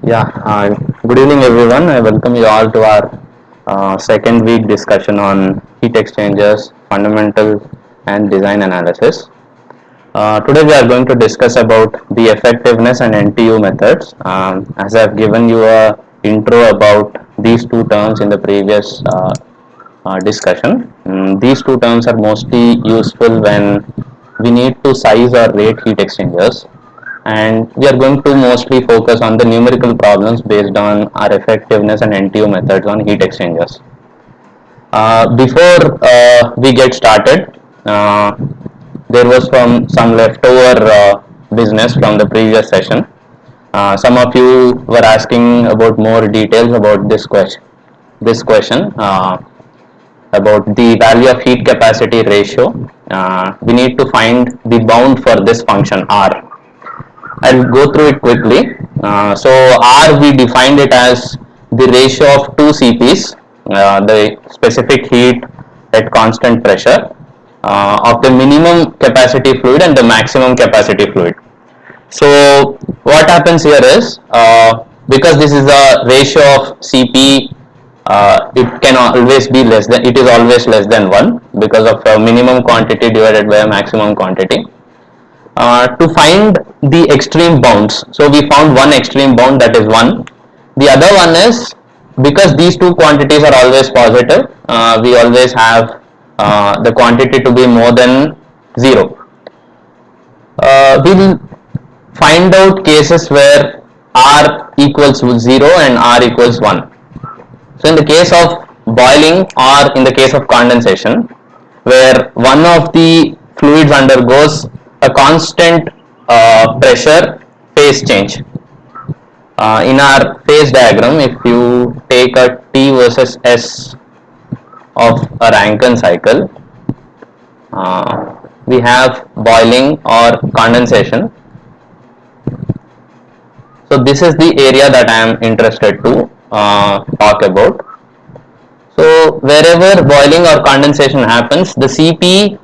Yeah, good evening everyone. I welcome you all to our second week discussion on heat exchangers, fundamental and design analysis. Today we are going to discuss about the effectiveness and NTU methods. As I have given you a intro about these two terms in the previous discussion. These two terms are mostly useful when we need to size or rate heat exchangers, and we are going to mostly focus on the numerical problems based on our effectiveness and NTU methods on heat exchangers. Before we get started, there was some leftover business from the previous session. Some of you were asking about more details about this question. About the value of heat capacity ratio. We need to find the bound for this function R. I'll go through it quickly. So R, we defined it as the ratio of two CPs, the specific heat at constant pressure, of the minimum capacity fluid and the maximum capacity fluid. So what happens here is, because this is a ratio of CP, it can always be less than, it is always less than 1 because of a minimum quantity divided by a maximum quantity. To find the extreme bounds, so we found one extreme bound, that is 1. The other one is, because these two quantities are always positive, we always have the quantity to be more than 0. We will find out cases where R equals 0 and R equals 1. So in the case of boiling or in the case of condensation, where one of the fluids undergoes a constant pressure phase change. In our phase diagram, if you take a T versus S of a Rankine cycle, we have boiling or condensation. So this is the area that I am interested to talk about. So wherever boiling or condensation happens, the Cp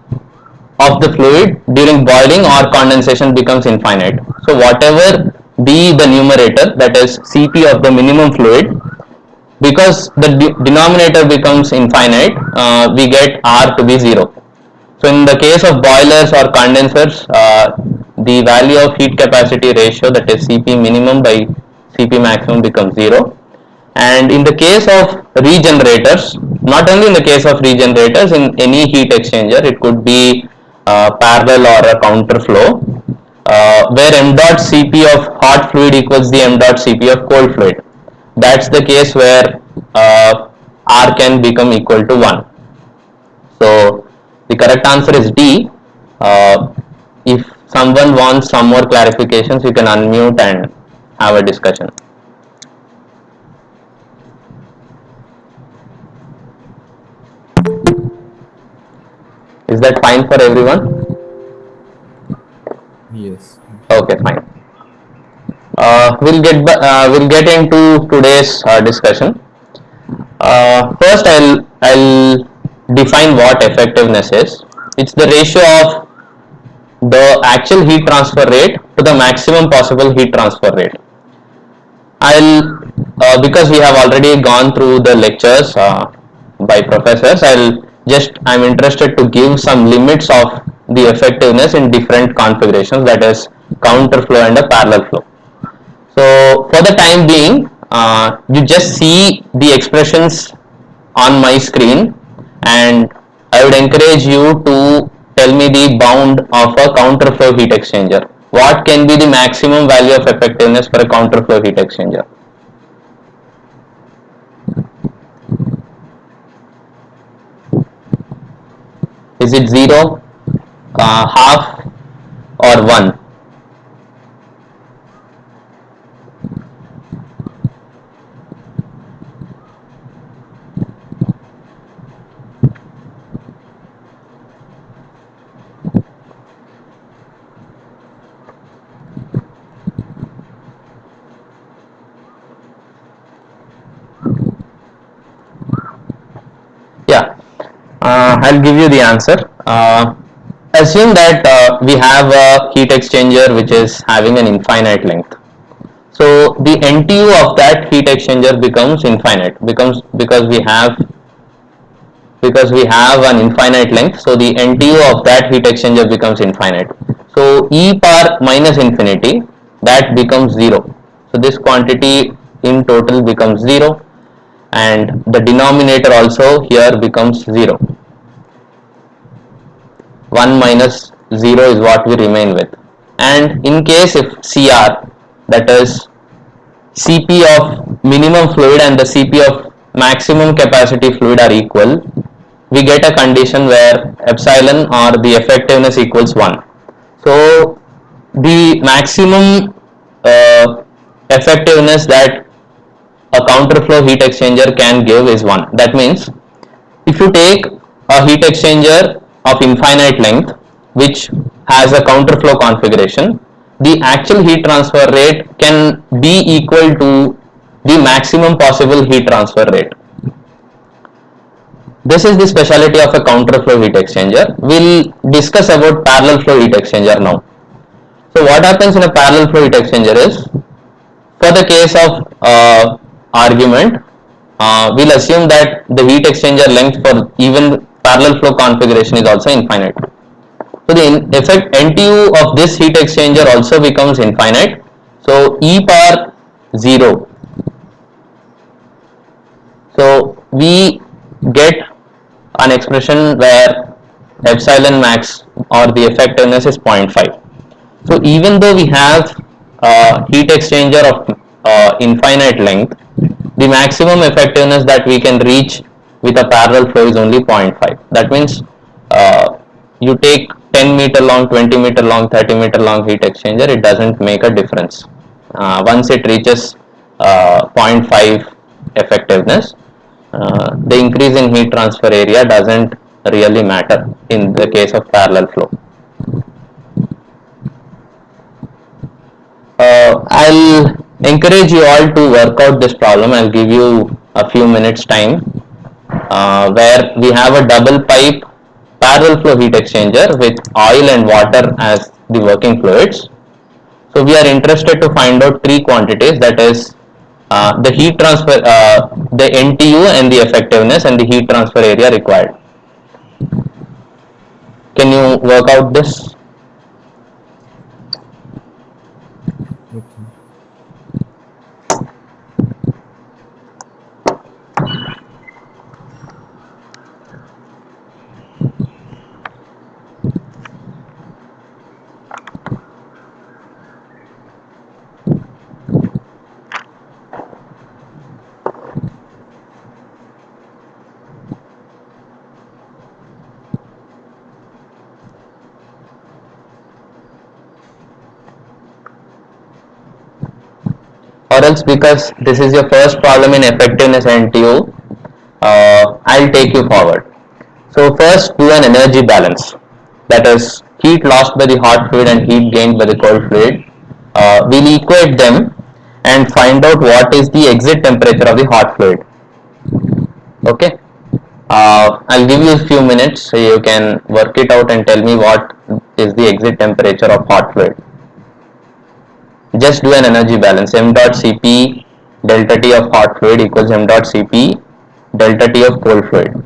of the fluid during boiling or condensation becomes infinite. So whatever be the numerator, that is Cp of the minimum fluid, because the denominator becomes infinite, we get R to be 0. So in the case of boilers or condensers, the value of heat capacity ratio, that is Cp minimum by Cp maximum, becomes 0. And in the case of regenerators, not only in the case of regenerators, in any heat exchanger, it could be parallel or a counter flow, where m dot Cp of hot fluid equals the m dot Cp of cold fluid. That's the case where R can become equal to 1. So the correct answer is D. If someone wants some more clarifications, you can unmute and have a discussion. Is that fine for everyone? Yes. Okay, fine. We'll get into today's discussion. First, I'll define what effectiveness is. It's the ratio of the actual heat transfer rate to the maximum possible heat transfer rate. Because we have already gone through the lectures by professors, I'm interested to give some limits of the effectiveness in different configurations, that is counter flow and a parallel flow. So for the time being, you just see the expressions on my screen, and I would encourage you to tell me the bound of a counterflow heat exchanger. What can be the maximum value of effectiveness for a counterflow heat exchanger? Is it 0, half, or 1? Yeah, I'll give you the answer. Assume that we have a heat exchanger which is having an infinite length. So the NTU of that heat exchanger becomes infinite, becomes because we have an infinite length, so the NTU of that heat exchanger becomes infinite. So E power minus infinity, that becomes 0. So this quantity in total becomes 0, and the denominator also here becomes 0. 1 minus 0 is what we remain with. And in case if CR, that is Cp of minimum fluid and the Cp of maximum capacity fluid are equal, we get a condition where epsilon or the effectiveness equals 1. So the maximum effectiveness that a counterflow heat exchanger can give is 1. That means if you take a heat exchanger of infinite length which has a counterflow configuration, the actual heat transfer rate can be equal to the maximum possible heat transfer rate. This is the specialty of a counterflow heat exchanger. We'll discuss about parallel flow heat exchanger now. So what happens in a parallel flow heat exchanger is, for the case of argument, we'll assume that the heat exchanger length for even parallel flow configuration is also infinite. So the effect NTU of this heat exchanger also becomes infinite. So E power 0. So we get an expression where epsilon max or the effectiveness is 0.5. So even though we have a heat exchanger of infinite length, the maximum effectiveness that we can reach with a parallel flow is only 0.5. That means you take 10-meter long, 20-meter long, 30-meter long heat exchanger, it doesn't make a difference. Once it reaches 0.5 effectiveness, the increase in heat transfer area doesn't really matter in the case of parallel flow. I'll encourage you all to work out this problem. I'll give you a few minutes time where we have a double pipe parallel flow heat exchanger with oil and water as the working fluids. So we are interested to find out three quantities, that is the heat transfer, the NTU and the effectiveness and the heat transfer area required. Can you work out this? Okay. Or else, because this is your first problem in effectiveness NTU, I'll take you forward. So first do an energy balance, that is heat lost by the hot fluid and heat gained by the cold fluid. We'll equate them and find out what is the exit temperature of the hot fluid. Okay. I'll give you a few minutes so you can work it out and tell me what is the exit temperature of hot fluid. Just do an energy balance. M dot Cp delta T of hot fluid equals M dot Cp delta T of cold fluid.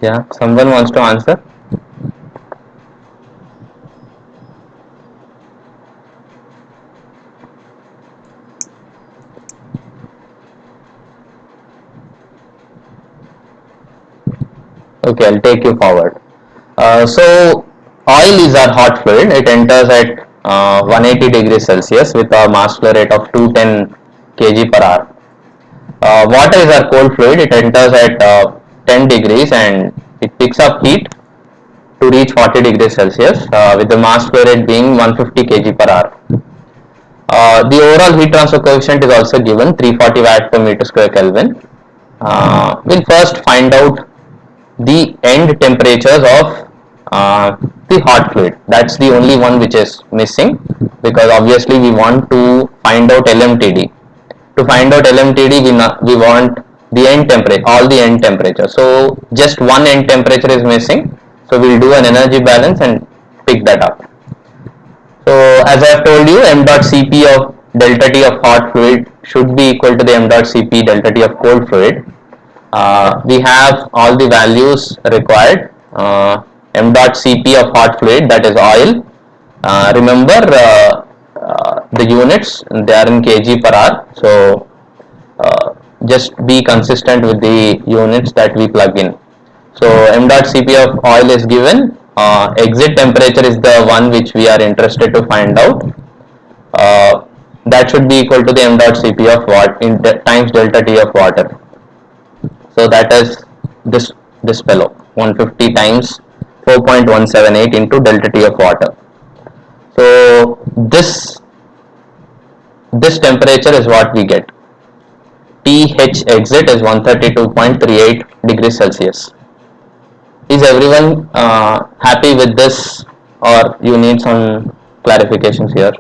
Yeah, someone wants to answer? Okay, I'll take you forward. So oil is our hot fluid. It enters at 180 degrees Celsius with a mass flow rate of 210 kg per hour. Water is our cold fluid. It enters at 10 degrees and it picks up heat to reach 40 degrees Celsius with the mass flow rate being 150 kg per hour. The overall heat transfer coefficient is also given 340 watt per meter square Kelvin. We'll first find out the end temperatures of the hot fluid. That's the only one which is missing, because obviously we want to find out LMTD. To find out LMTD, we want the end temperature, all the end temperature. So just one end temperature is missing. So we'll do an energy balance and pick that up. So as I have told you, m dot Cp of delta T of hot fluid should be equal to the m dot Cp delta T of cold fluid. We have all the values required. M dot Cp of hot fluid, that is oil. Remember the units, they are in kg per hour. So just be consistent with the units that we plug in. So m dot Cp of oil is given. Exit temperature is the one which we are interested to find out. That should be equal to the m dot Cp of water in times delta T of water. So that is this fellow, 150 times 4.178 into delta T of water. So this temperature is what we get. TH exit is 132.38 degrees Celsius. Is everyone happy with this, or you need some clarifications here?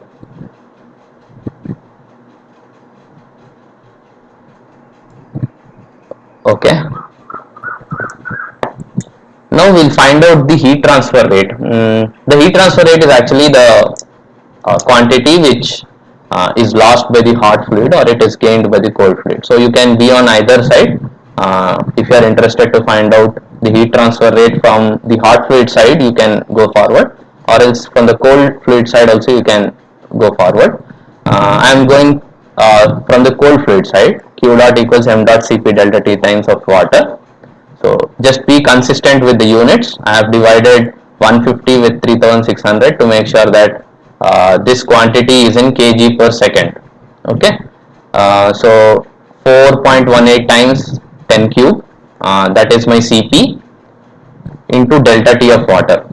Okay. Now we'll find out the heat transfer rate. The heat transfer rate is actually the quantity which is lost by the hot fluid or it is gained by the cold fluid. So you can be on either side. If you are interested to find out the heat transfer rate from the hot fluid side, you can go forward, or else from the cold fluid side also you can go forward. I am going from the cold fluid side. Q dot equals m dot Cp delta T times of water. So just be consistent with the units. I have divided 150 with 3600 to make sure that this quantity is in kg per second. Okay. So 4.18 times 10 cube, that is my Cp, into delta T of water.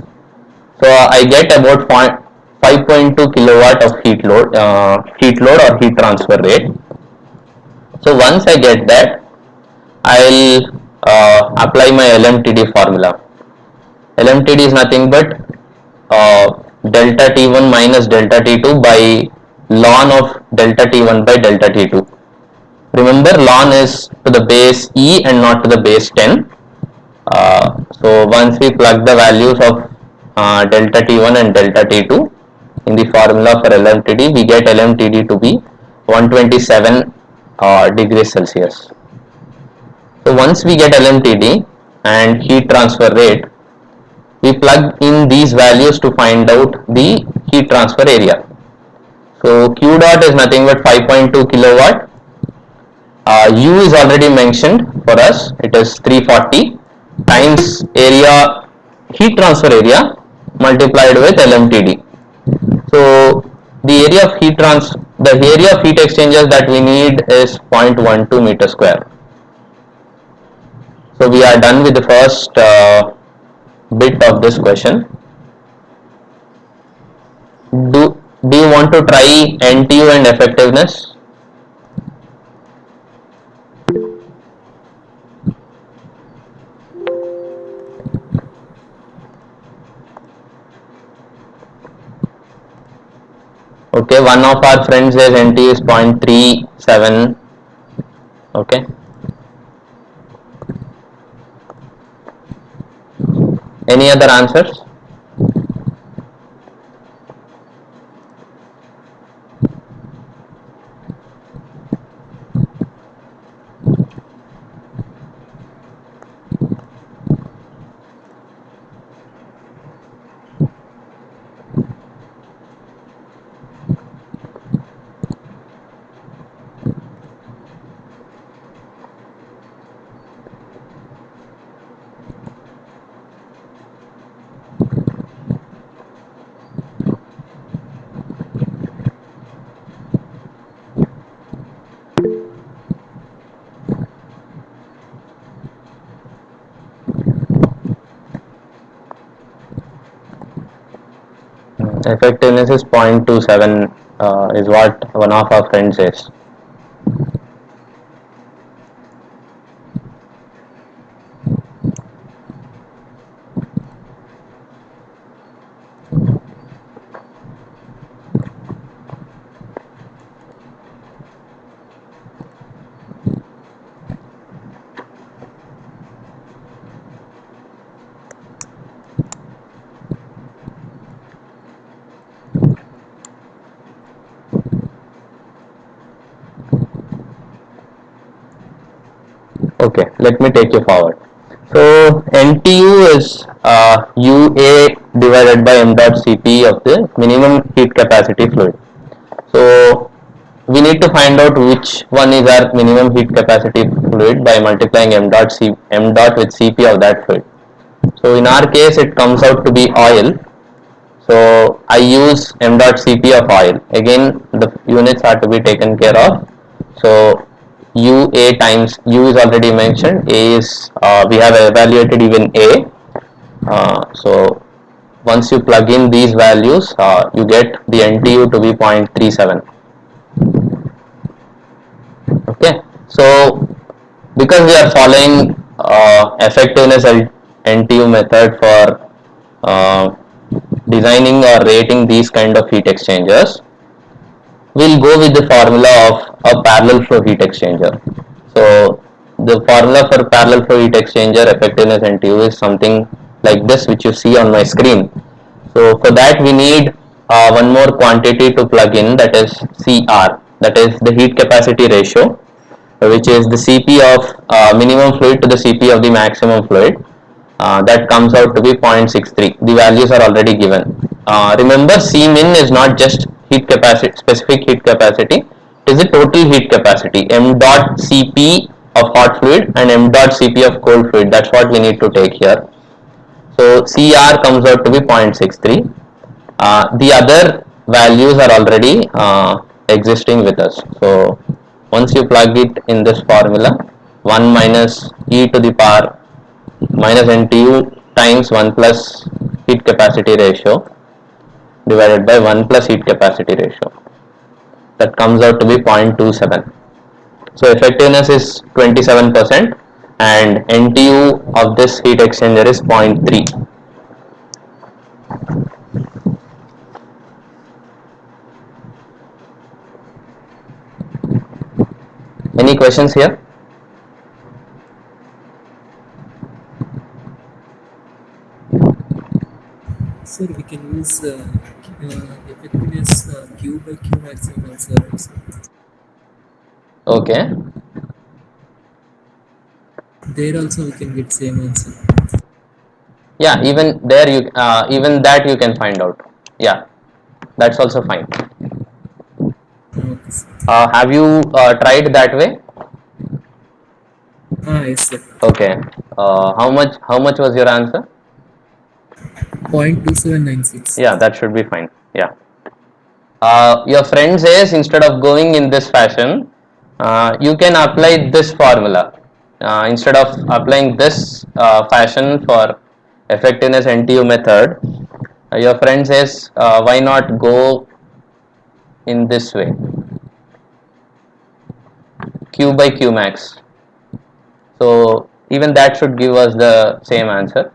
So I get about 5.2 kilowatt of heat load or heat transfer rate. So once I get that, I'll apply my LMTD formula. LMTD is nothing but delta T1 minus delta T2 by ln of delta T1 by delta T2. Remember, ln is to the base e and not to the base 10. So once we plug the values of delta T1 and delta T2 in the formula for LMTD, we get LMTD to be 127 degrees Celsius. So once we get LMTD and heat transfer rate, we plug in these values to find out the heat transfer area. So Q dot is nothing but 5.2 kilowatt. U is already mentioned for us. It is 340 times area, heat transfer area, multiplied with LMTD. So the area of heat exchangers that we need is 0.12 meter square. So we are done with the first bit of this question. Do you want to try NTU and effectiveness? Okay, one of our friends says NTU is 0.37. Okay. Any other answers? Effectiveness is 0.27 is what one of our friends says. Okay, let me take you forward. So NTU is UA divided by m dot Cp of the minimum heat capacity fluid. So we need to find out which one is our minimum heat capacity fluid by multiplying m dot with Cp of that fluid. So in our case, it comes out to be oil. So I use m dot Cp of oil. Again, the units are to be taken care of. So UA times U is already mentioned. A is we have evaluated even A. So once you plug in these values, you get the NTU to be 0.37. Okay. So because we are following effectiveness NTU method for designing or rating these kind of heat exchangers, we'll go with the formula of a parallel flow heat exchanger. So the formula for parallel flow heat exchanger effectiveness NTU is something like this, which you see on my screen. So for that we need one more quantity to plug in, that is CR, that is the heat capacity ratio, which is the Cp of minimum fluid to the Cp of the maximum fluid. That comes out to be 0.63. The values are already given. Remember, C min is not just heat capacity, specific heat capacity. It is the total heat capacity. M dot Cp of hot fluid and M dot Cp of cold fluid. That's what we need to take here. So Cr comes out to be 0.63. The other values are already existing with us. So once you plug it in this formula, 1 minus e to the power minus NTU times 1 plus heat capacity ratio divided by 1 plus heat capacity ratio. That comes out to be 0.27. So effectiveness is 27% and NTU of this heat exchanger is 0.3. Any questions here? Sir, we can use effectiveness Q by Q maximum also, right, sir? Okay. There also we can get same answer. Yeah, even there you even that you can find out. Yeah, that's also fine. Okay, sir. Have you tried that way? Yes, sir. Okay. How much was your answer? 0.2796. Yeah, that should be fine. Yeah. Your friend says instead of going in this fashion, you can apply this formula. Instead of applying this fashion for effectiveness NTU method, your friend says why not go in this way, Q by Q max. So even that should give us the same answer.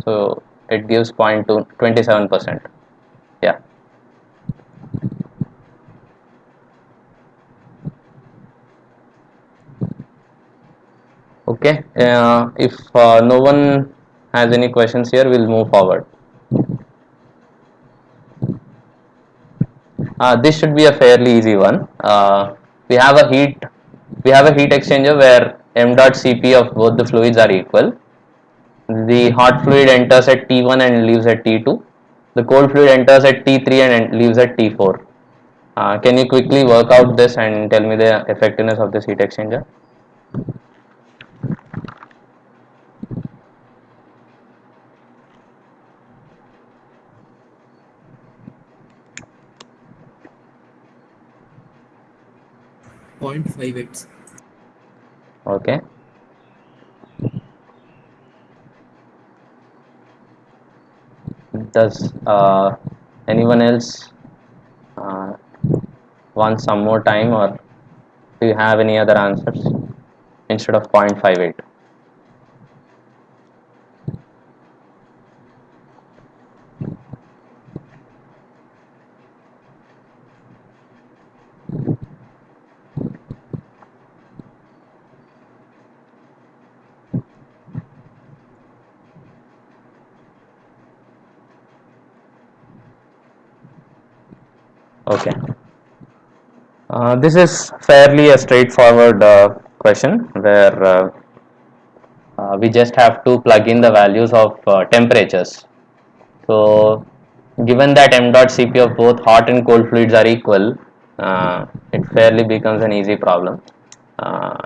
So it gives 0.27%. Yeah. Okay. If no one has any questions here, we'll move forward. This should be a fairly easy one. We have a heat we have a heat exchanger where m dot Cp of both the fluids are equal. The hot fluid enters at T1 and leaves at T2. The cold fluid enters at T3 and leaves at T4. Can you quickly work out this and tell me the effectiveness of this heat exchanger? 0.58. Okay. Does Anyone else uh, want some more time, or do you have any other answers instead of 0.58? Okay. This is fairly a straightforward question where we just have to plug in the values of temperatures. So, given that m dot Cp of both hot and cold fluids are equal, it fairly becomes an easy problem. Uh,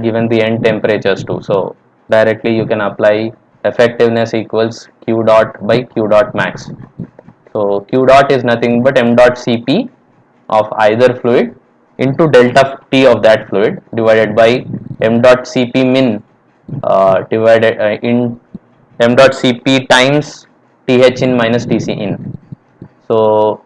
Given the end temperatures too, so directly you can apply effectiveness equals q dot by q dot max. So q dot is nothing but m dot Cp of either fluid into delta T of that fluid divided by m dot Cp min divided in m dot Cp times Th in minus Tc in. So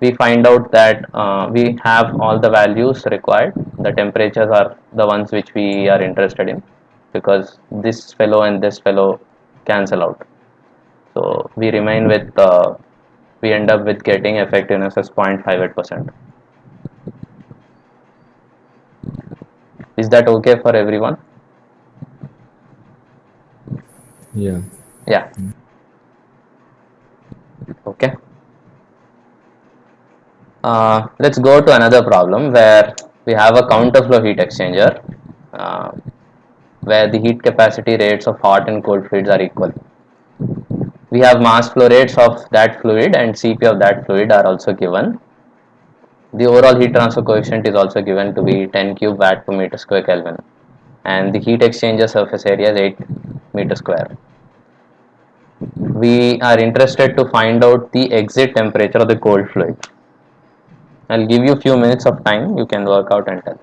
we find out that we have all the values required. The temperatures are the ones which we are interested in, because this fellow and this fellow cancel out. So we remain with we end up with getting effectiveness as 0.58%. Is that okay for everyone? Yeah. Yeah. Okay. Let's go to another problem where we have a counterflow heat exchanger uh, where the heat capacity rates of hot and cold fluids are equal. We have mass flow rates of that fluid and Cp of that fluid are also given. The overall heat transfer coefficient is also given to be 10 cube watt per meter square Kelvin, and the heat exchanger surface area is 8 meter square. We are interested to find out the exit temperature of the cold fluid. I'll give you a few minutes of time, you can work out and tell.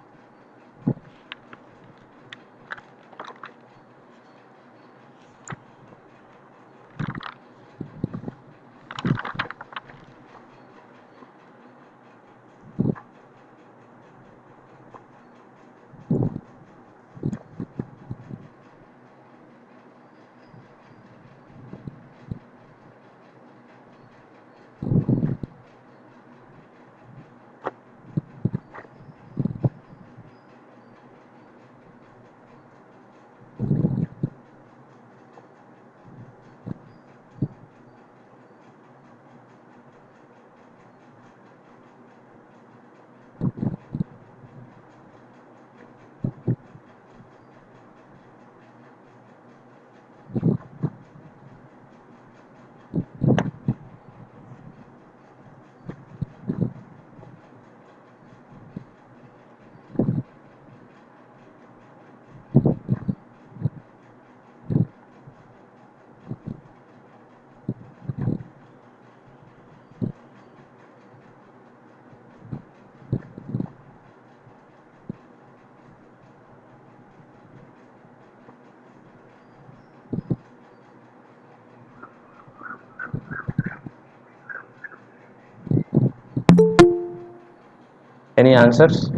Any answers?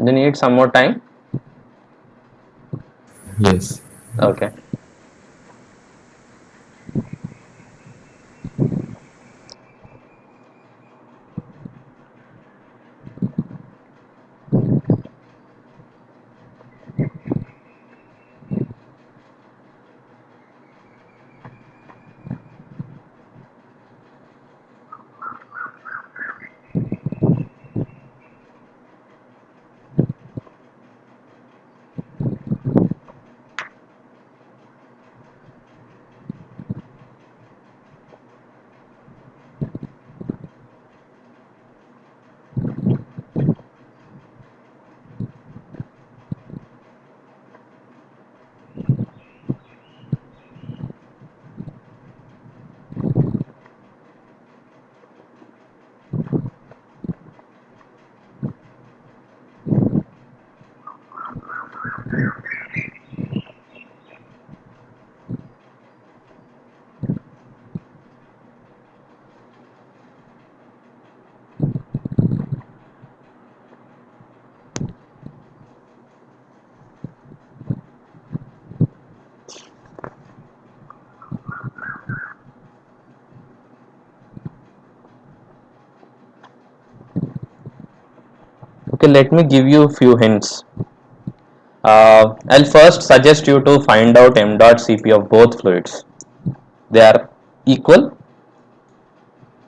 Do you need some more time? Yes. Okay. Okay, let me give you a few hints. I'll first suggest you to find out m dot Cp of both fluids. They are equal.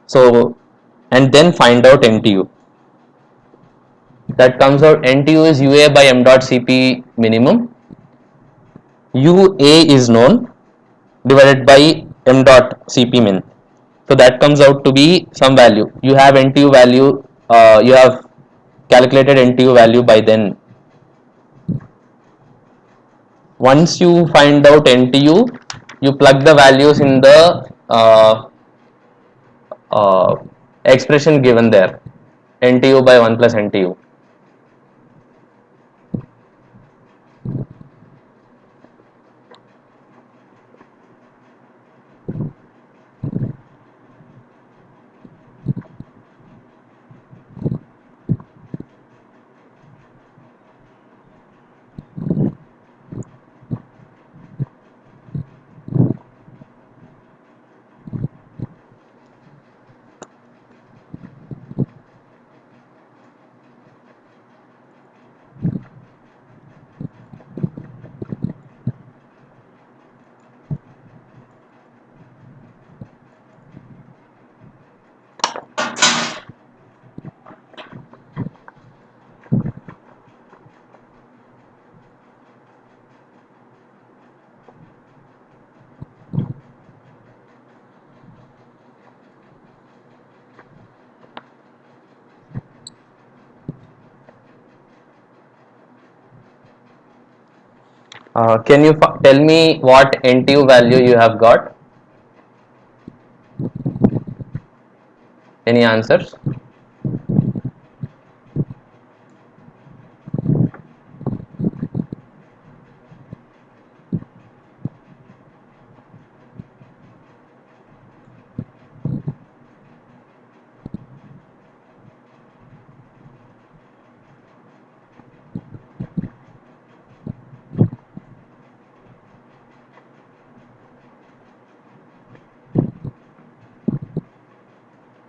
So, and then find out NTU. That comes out NTU is UA by m dot Cp minimum. UA is known divided by m dot Cp min. So that comes out to be some value. You have NTU value. You have calculated NTU value by then. Once you find out NTU, you plug the values in the uh, expression given there. NTU by 1 plus NTU. Can you tell me what NTU value you have got? Any answers?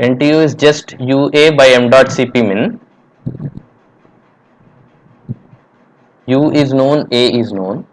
NTU is just UA by m dot Cp min. U is known, A is known.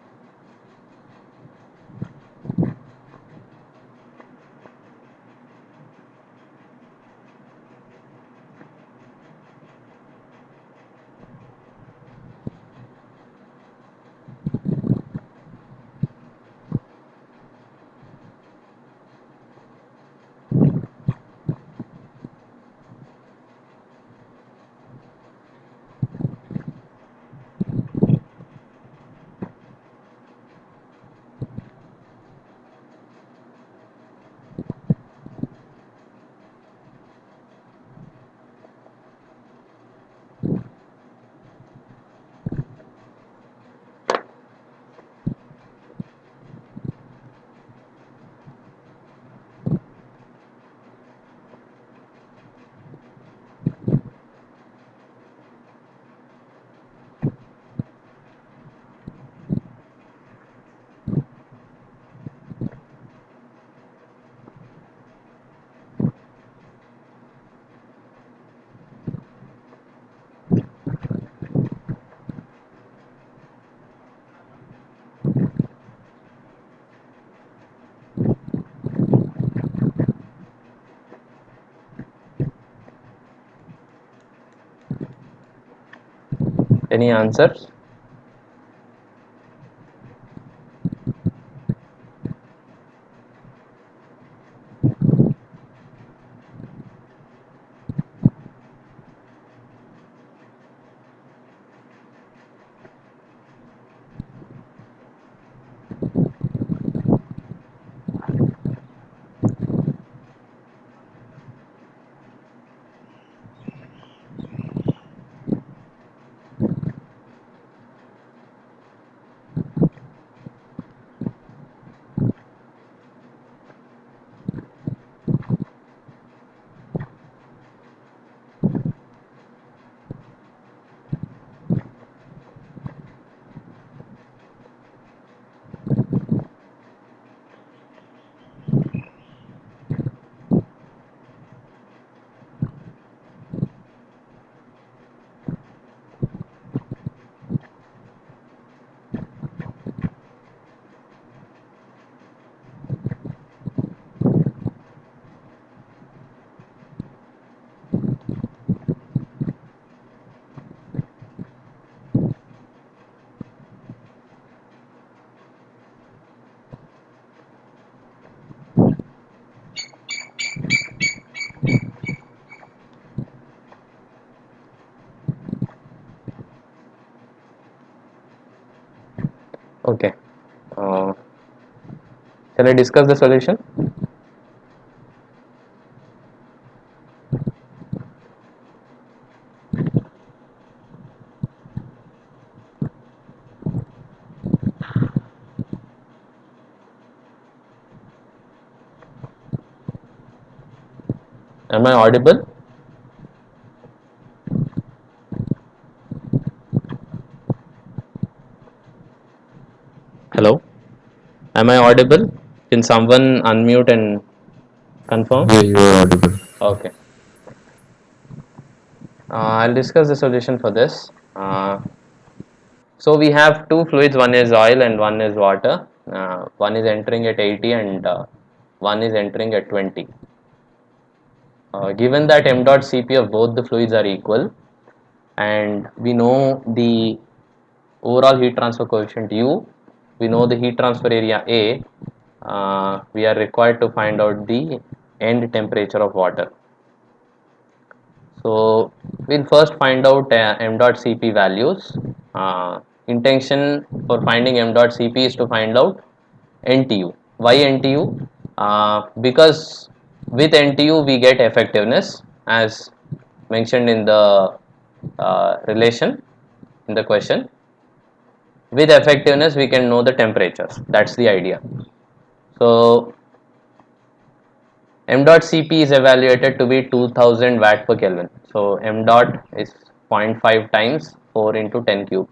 Any answers? Okay. Uh, shall I discuss the solution? Am I audible? Hello? Am I audible? Can someone unmute and confirm? Yeah, you are audible. Okay. I'll discuss the solution for this. So we have two fluids, one is oil and one is water. One is entering at 80 and one is entering at 20. Given that m dot Cp of both the fluids are equal and we know the overall heat transfer coefficient U, we know the heat transfer area A, we are required to find out the end temperature of water. So we'll first find out m dot Cp values. Intention for finding m dot Cp is to find out NTU. Why NTU? Because with NTU we get effectiveness as mentioned in the relation in the question. With effectiveness we can know the temperatures. That's the idea. So m dot Cp is evaluated to be 2000 watt per Kelvin. So m dot is 0.5 times 4 into 10 cube.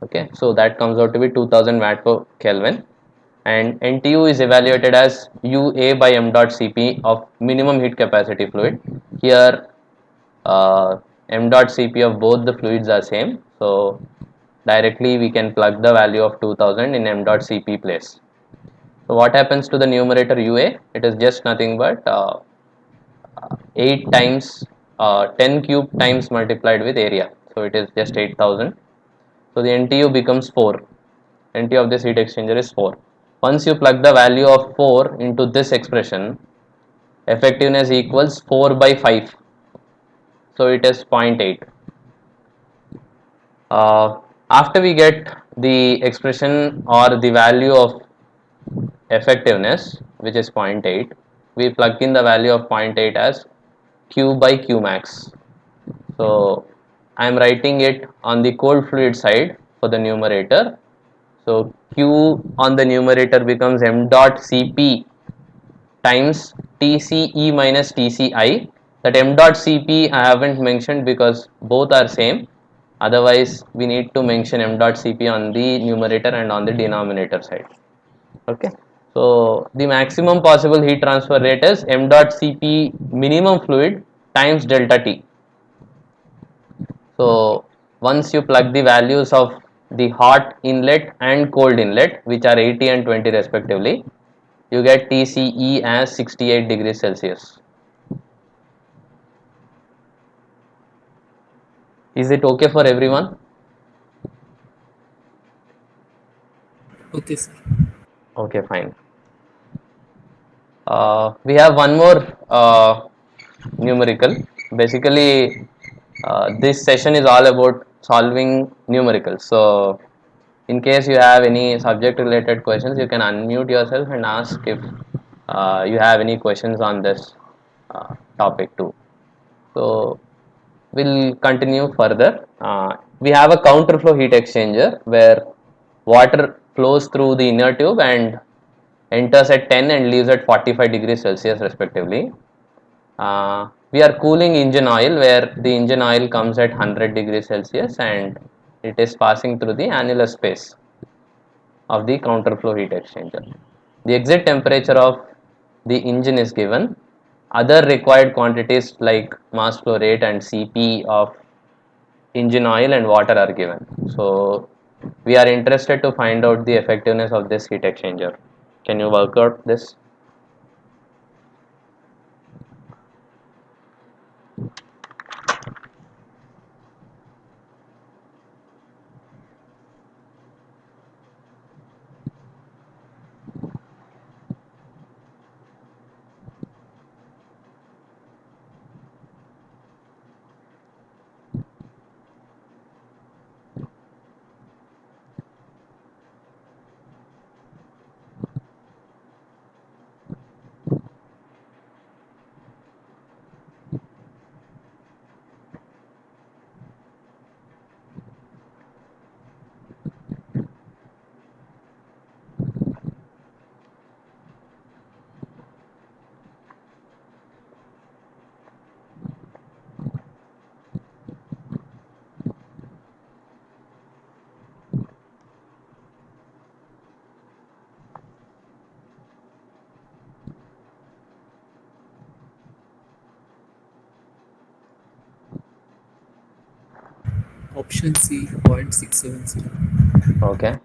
Okay, so that comes out to be 2000 watt per Kelvin. And NTU is evaluated as UA by m dot Cp of minimum heat capacity fluid. Here m dot Cp of both the fluids are same. So directly we can plug the value of 2000 in m dot Cp place. So what happens to the numerator UA? It is just nothing but 8 times 10 cube times multiplied with area. So it is just 8000. So the NTU becomes 4. NTU of this heat exchanger is 4. Once you plug the value of 4 into this expression, effectiveness equals 4 by 5. So it is 0.8. After we get the expression or the value of effectiveness, which is 0.8, we plug in the value of 0.8 as Q by Q max. So I am writing it on the cold fluid side for the numerator. So Q on the numerator becomes m dot Cp times TCE minus TCI. That m dot Cp I haven't mentioned because both are same. Otherwise, we need to mention m dot Cp on the numerator and on the denominator side. Okay. So the maximum possible heat transfer rate is m dot Cp minimum fluid times delta T. So once you plug the values of the hot inlet and cold inlet, which are 80 and 20 respectively, you get TCE as 68 degrees Celsius. Is it okay for everyone? Okay, sir. Okay, fine. We have one more numerical. Basically, this session is all about solving numericals. So, in case you have any subject related questions, you can unmute yourself and ask if you have any questions on this topic too. So, we'll continue further. We have a counterflow heat exchanger where water flows through the inner tube and enters at 10 and leaves at 45 degrees Celsius respectively. We are cooling engine oil where the engine oil comes at 100 degrees Celsius and it is passing through the annular space of the counterflow heat exchanger. The exit temperature of the engine is given. Other required quantities like mass flow rate and Cp of engine oil and water are given. So we are interested to find out the effectiveness of this heat exchanger. Can you work out this? Option C, 0.670. Okay.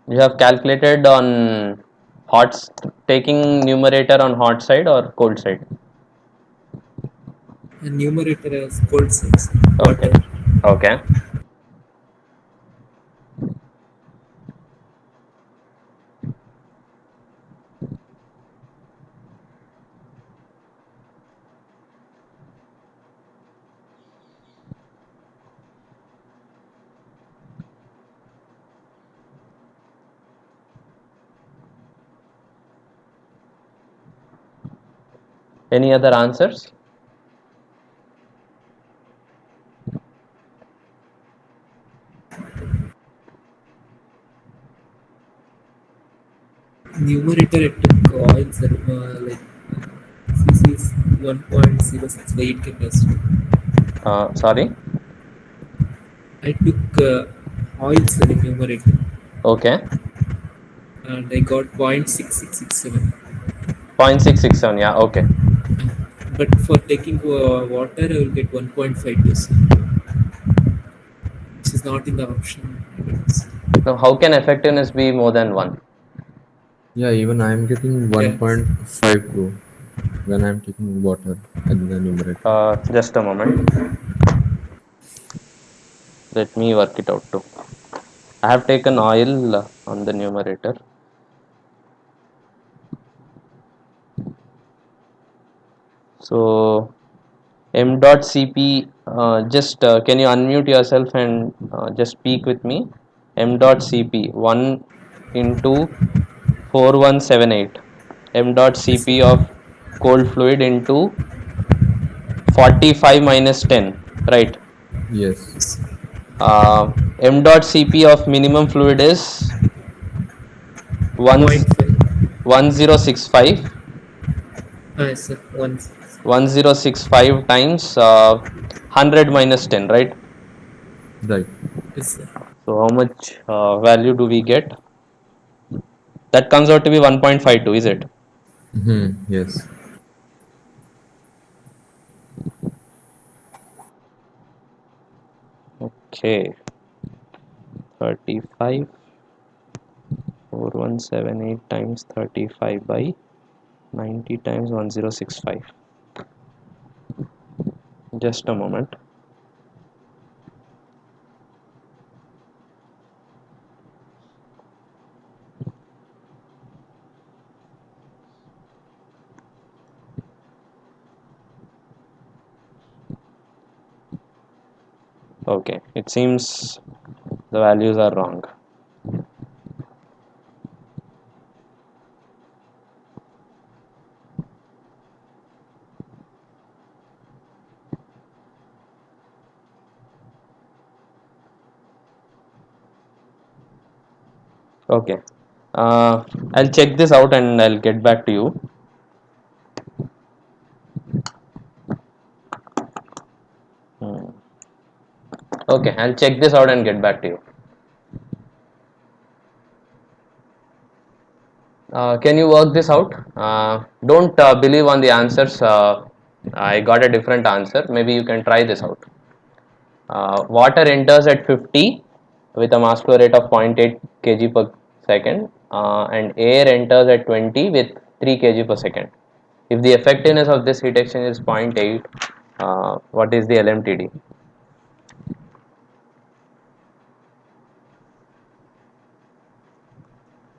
You have calculated on taking numerator on hot side or cold side? And numerator as cold size, Okay. water. Okay. Any other answers? Numerator it took oil CC is 1.068 capacity. Sorry. I took oil cell in numerator Okay. and I got 0.6667. 0.667. Yeah. Okay. But for taking water, I will get 1.527, which is not in the option. Now, how can effectiveness be more than one? Yeah, Yeah, even I'm getting yes. 1.52 when I'm taking water in the numerator. Just a moment. Let me work it out too. I have taken oil on the numerator. So m dot cp. Just can you unmute yourself and just speak with me? M dot cp 1 into 4178. M dot Yes, sir. cp of cold fluid into 45 minus 10. Right. Yes, Yes, sir. M dot cp of minimum fluid is 1 Point 0.5. 1065 Yes, sir. 1. 1065 times 100 minus 10, right? right. Yes, sir. So how much value do we get? That comes out to be 1.52, is it? Yes, Okay, 35 4178 times 35 by 90 times 1065. Just a moment. Okay, it seems the values are wrong. Okay, I'll check this out and I'll get back to you. Hmm. Okay, I'll check this out and get back to you. Can you work this out? Don't believe on the answers. I got a different answer. Maybe you can try this out. Water enters at 50 with a mass flow rate of 0.8 kg per second, and air enters at 20 with 3 kg per second. If the effectiveness of this heat exchange is 0.8, what is the LMTD?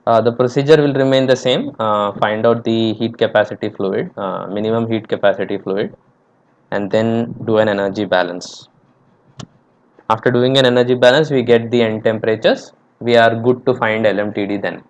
The procedure will remain the same. Find out the heat capacity fluid, minimum heat capacity fluid, and then do an energy balance. After doing an energy balance, we get the end temperatures. We are good to find LMTD then.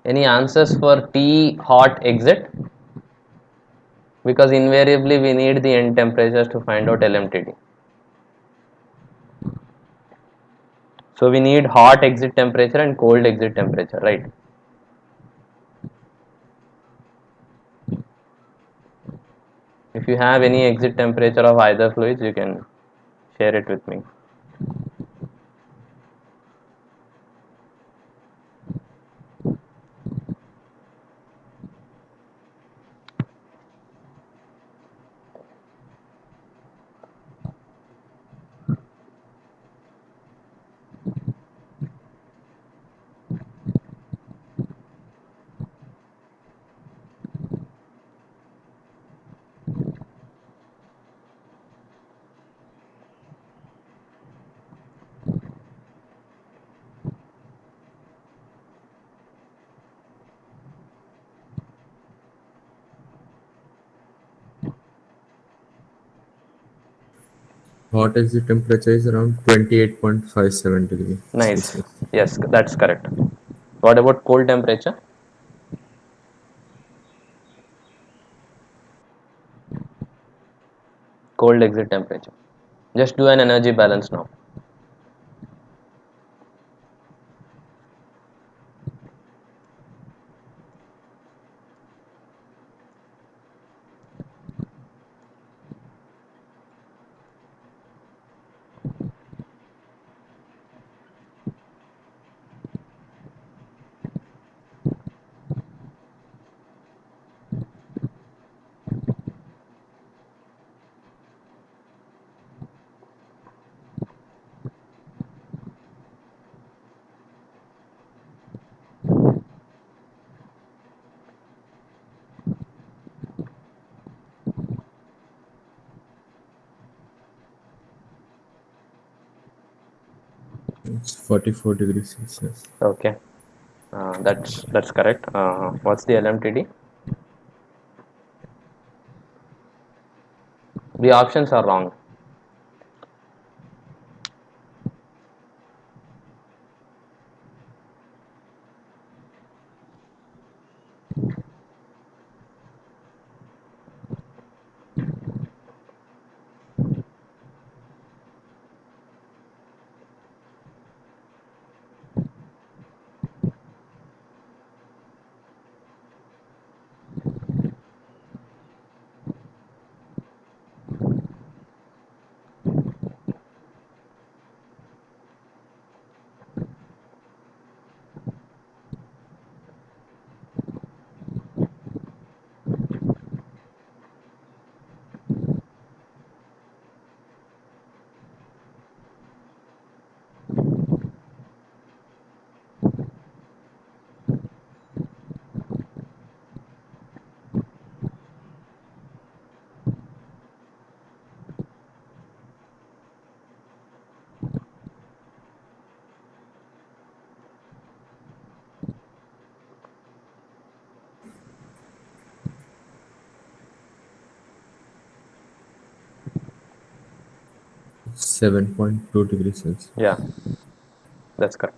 Any answers for T hot exit? Because invariably we need the end temperatures to find out LMTD. So we need hot exit temperature and cold exit temperature, right? If you have any exit temperature of either fluids, you can share it with me. Hot exit temperature is around 28.57 degrees Nice. Celsius. Yes, that's correct. What about cold temperature? Cold exit temperature. Just do an energy balance now. It's 44 degrees Celsius. Okay, that's correct. What's the LMTD? The options are wrong. It's 7.2 degrees Celsius. Yeah, that's correct.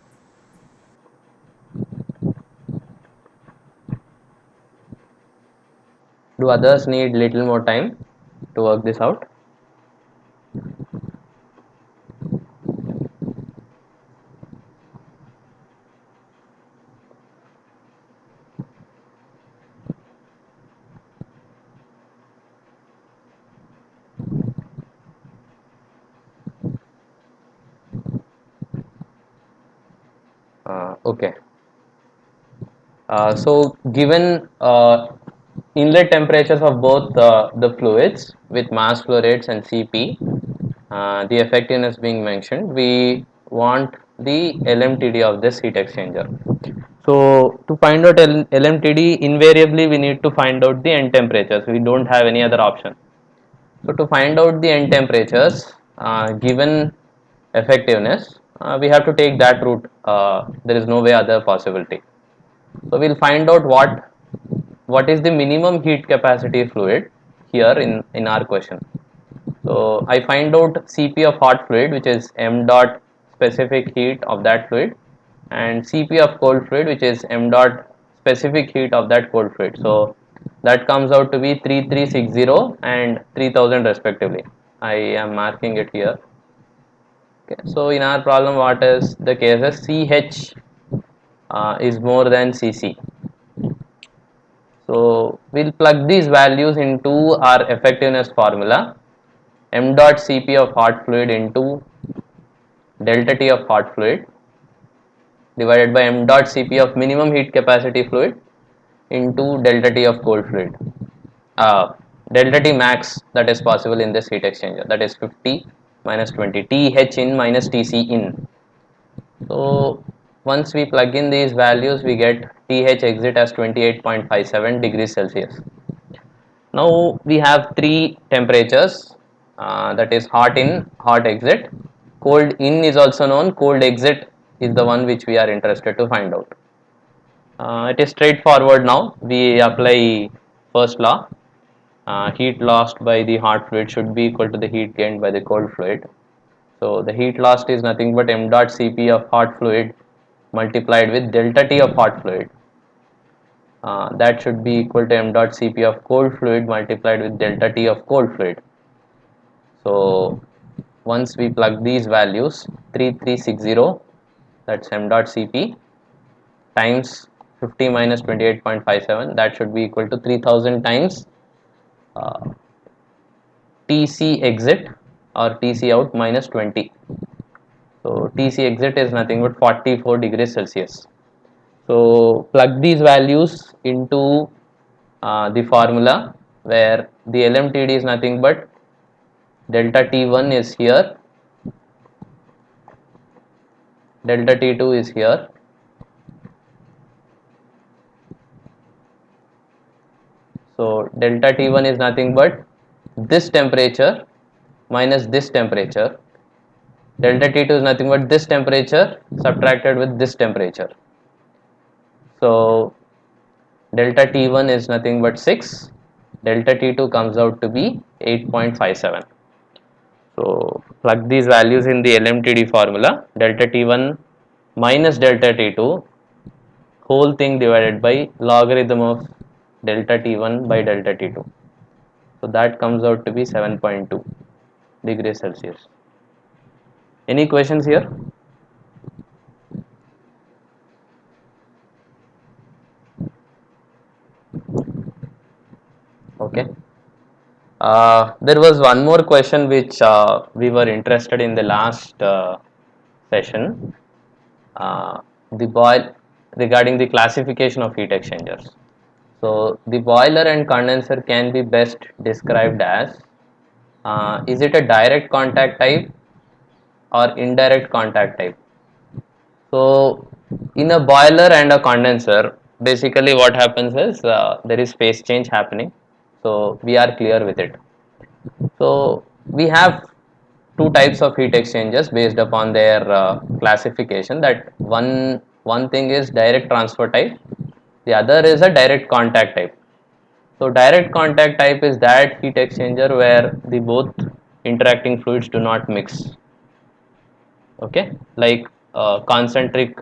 Do others need little more time to work this out? Okay. So given inlet temperatures of both the fluids with mass flow rates and Cp, the effectiveness being mentioned, we want the LMTD of this heat exchanger. So to find out LMTD, invariably we need to find out the end temperatures. We don't have any other option. So to find out the end temperatures, given effectiveness, we have to take that route. There is no way other possibility. So we'll find out what is the minimum heat capacity fluid here in our question. So I find out Cp of hot fluid, which is m dot specific heat of that fluid, and Cp of cold fluid, which is m dot specific heat of that cold fluid. So that comes out to be 3360 and 3000 respectively. I am marking it here. Okay. So in our problem, what is the cases? CH is more than CC. So we'll plug these values into our effectiveness formula. M dot Cp of hot fluid into delta T of hot fluid divided by m dot Cp of minimum heat capacity fluid into delta T of cold fluid. Uh, Delta T max that is possible in this heat exchanger, that is 50 minus 20, Th in minus Tc in. So once we plug in these values, we get Th exit as 28.57 degrees Celsius. Now we have three temperatures, that is hot in, hot exit. Cold in is also known, cold exit is the one which we are interested to find out. It is straightforward now. We apply first law. Heat lost by the hot fluid should be equal to the heat gained by the cold fluid. So the heat lost is nothing but m dot Cp of hot fluid multiplied with delta T of hot fluid. That should be equal to m dot Cp of cold fluid multiplied with delta T of cold fluid. So once we plug these values, 3360, that's m dot Cp times 50 minus 28.57, that should be equal to 3000 times Tc exit or Tc out minus 20. So Tc exit is nothing but 44 degrees Celsius. So plug these values into the formula where the LMTD is nothing but delta T1 is here, delta T2 is here, so delta T1 is nothing but this temperature minus this temperature, delta T2 is nothing but this temperature subtracted with this temperature. So delta T1 is nothing but 6, delta T2 comes out to be 8.57. So plug these values in the LMTD formula, delta T1 minus delta T2 whole thing divided by logarithm of delta T1 by delta T2. So that comes out to be 7.2 degrees Celsius. Any questions here? Okay. There was one more question which we were interested in the last session, uh, the boil regarding the classification of heat exchangers. So the boiler and condenser can be best described as, is it a direct contact type or indirect contact type? So in a boiler and a condenser, basically what happens is there is phase change happening. So we are clear with it. So we have two types of heat exchangers based upon their classification. That one thing is direct transfer type, the other is a direct contact type. So direct contact type is that heat exchanger where the both interacting fluids do not mix. Okay, like concentric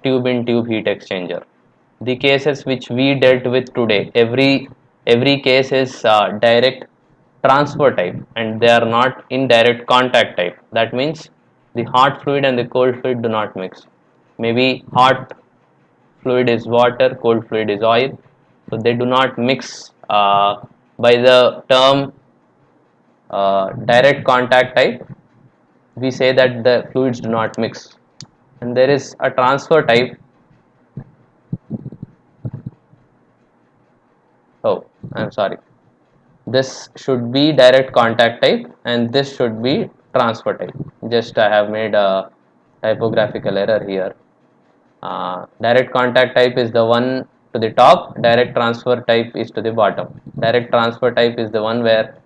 tube in tube heat exchanger. The cases which we dealt with today, every case is direct transfer type and they are not in direct contact type. That means the hot fluid and the cold fluid do not mix. Maybe hot fluid is water, cold fluid is oil, so they do not mix. By the term direct contact type, we say that the fluids do not mix. And there is a transfer type. Oh, I'm sorry. This should be direct contact type and this should be transfer type. Just I have made a typographical error here. Direct contact type is the one to the top, direct transfer type is to the bottom. Direct transfer type is the one where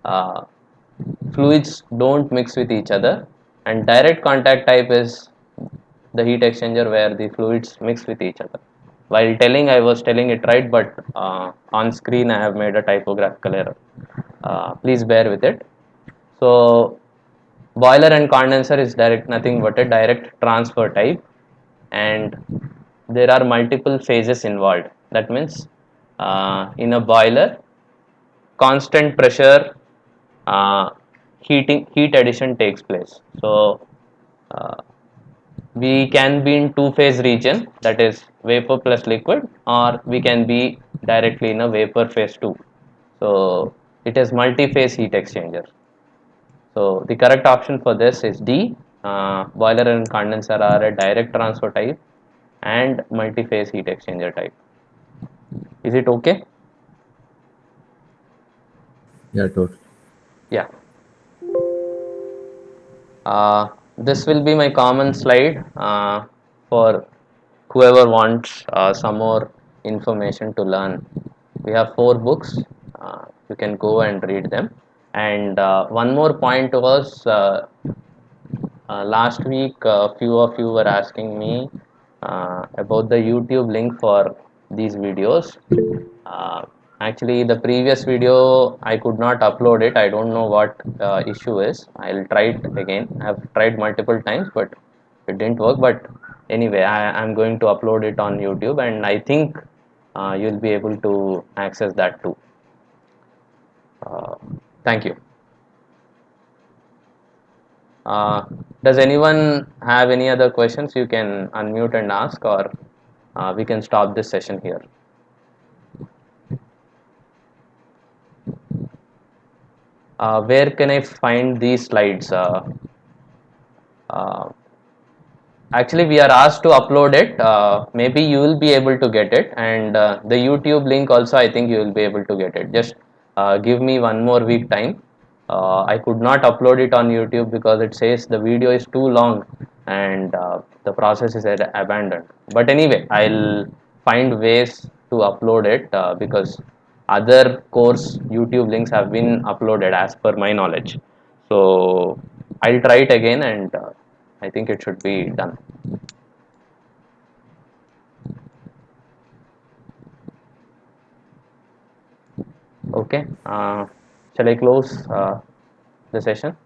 uh, fluids don't mix with each other, and direct contact type is the heat exchanger where the fluids mix with each other. While telling, I was telling it right, but on screen I have made a typographical error. Please bear with it. So boiler and condenser is direct, nothing but a direct transfer type, and there are multiple phases involved. That means in a boiler, constant pressure uh, heat addition takes place. So uh, we can be in two phase region, that is vapor plus liquid, or we can be directly in a vapor phase 2. So it is multi-phase heat exchanger. So the correct option for this is D. Boiler and condenser are a direct transfer type and multi-phase heat exchanger type. Is it okay? Yeah, totally. Yeah. This will be my common slide for whoever wants some more information to learn. We have 4 books. You can go and read them. And one more point was last week, a few of you were asking me about the YouTube link for these videos. Uh, Actually, the previous video I could not upload it. I don't know what issue is. I'll try it again. I've tried multiple times, but it didn't work. But anyway, I'm going to upload it on YouTube, and I think you'll be able to access that too. Uh, Thank you. Uh, does anyone have any other questions? You can unmute and ask, or we can stop this session here. Where can I find these slides? Uh, Actually, we are asked to upload it. Maybe you will be able to get it, and the YouTube link also, I think you will be able to get it. Just give me one more week time. I could not upload it on YouTube because it says the video is too long and the process is abandoned. But anyway, I'll find ways to upload it because other course YouTube links have been uploaded as per my knowledge. So I'll try it again, and I think it should be done. Okay. Shall I close the session?